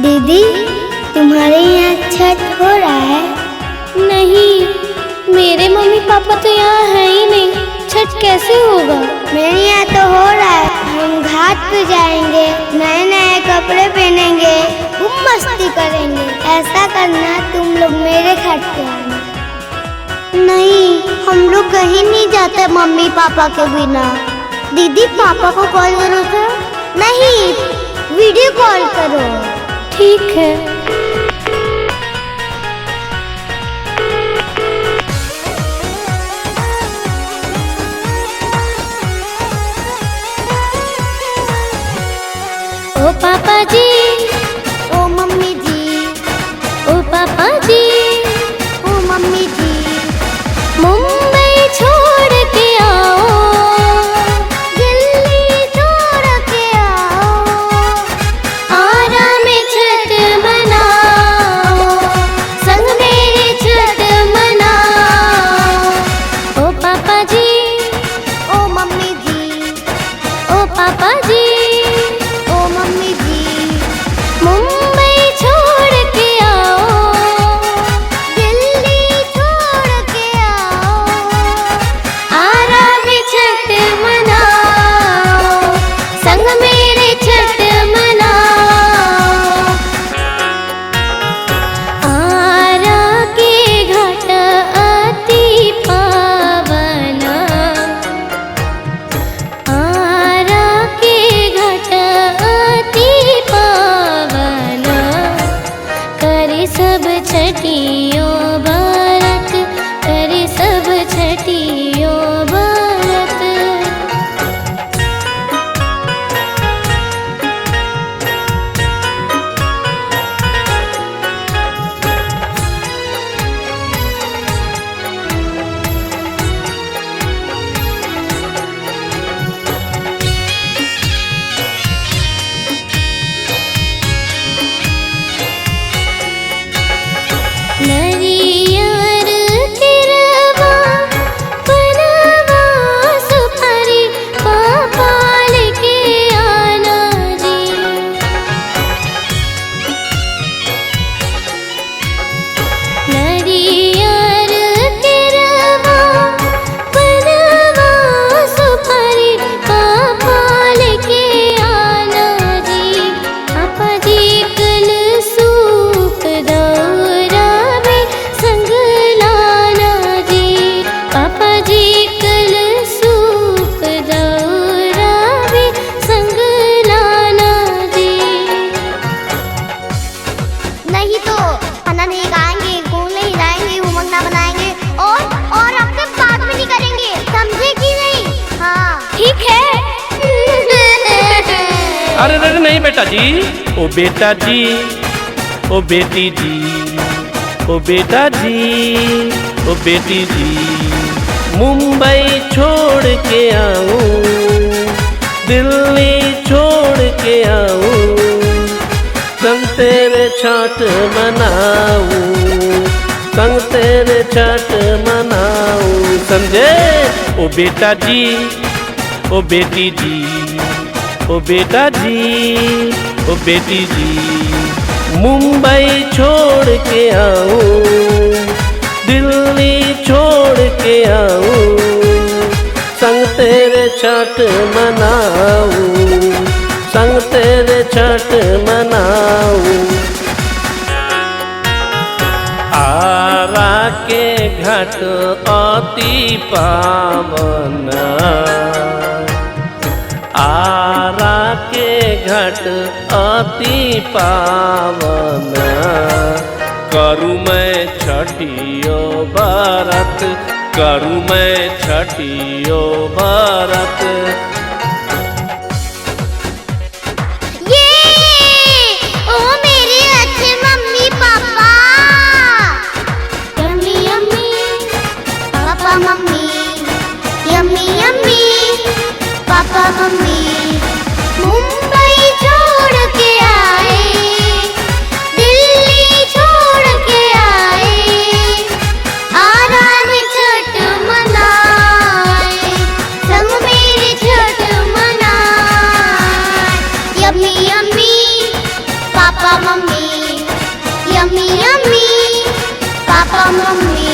दीदी, तुम्हारे यहाँ छठ हो रहा है? नहीं, मेरे मम्मी पापा तो यहाँ है ही नहीं, छठ कैसे होगा? मेरे यहाँ तो हो रहा है। हम घाट पे जाएंगे, नए नए कपड़े पहनेंगे, खूब मस्ती करेंगे। ऐसा करना, तुम लोग मेरे घाट पे आना। नहीं, हम लोग कहीं नहीं जाते मम्मी पापा के बिना। दीदी, पापा को कॉल करो तो। नहीं, वीडियो कॉल करो। ठीक है। ओ पापा जी, ओ मम्मी जी, ओ पापा जी, ओ मम्मी जी, मुंबई छोड़ के आओ, दिल्ली छोड़ के आओ, आरा में छठ मनाओ, संग मेरे छठ मनाओ। ओ पापा जी, ओ मम्मी जी, ओ पापा जी, ओ मम्मी जी, मुंबई छोड़ के आओ, दिल्ली छोड़ के आओ, आरा में छठ मनाओ, संग मेरे छठ मनाओ। आरा के घाट अति पावन, आरा के घाट अति पावन, करे सब छठियों व्रत, करे सब छठियों व्रत। नरियर तिरवा बनवा सुपारी, पापा लेके आना जी। नरियर तिरवा बनवा सुपारी, पापा लेके आना जी। पापा जी कल सूप दौरा में संग लाना जी। पापा जी कल सूप दौरा में संग लाना जी। नहीं तो खाना नहीं खाएंगे, घूम नहीं जाएंगे, उमंग ना बनाएंगे और आपसे बात भी नहीं करेंगे, समझे कि नहीं? हाँ ठीक है। अरे अरे नहीं बेटा जी, ओ बेटा जी, ओ बेटी जी, ओ बेटा जी, ओ बेटी जी, मुंबई छोड़ के आऊं, दिल्ली छोड़ के आऊं, संग तेरे छठ मनाऊं, संग तेरे छठ मनाऊं, समझे? ओ बेटा जी, ओ बेटी जी, ओ बेटा जी, ओ बेटी जी, मुंबई छोड़ के आऊं, दिल्ली छोड़ के आऊं, संग तेरे छठ मनाऊं, संग तेरे छठ मनाऊं। आरा के घाट अति पावन, आरा के घाट अति पावन, करूँ मैं छठियो व्रत, करूँ मैं छठियो व्रत। ओ मेरे अच्छे mummy papa, yummy yummy, papa mummy, yummy yummy, papa mummy, Mumbai छोड़ के आए, दिल्ली छोड़ के आए, आरा में छठ मनाए, संग मेरे Chhath mummy, yummy yummy papa mummy.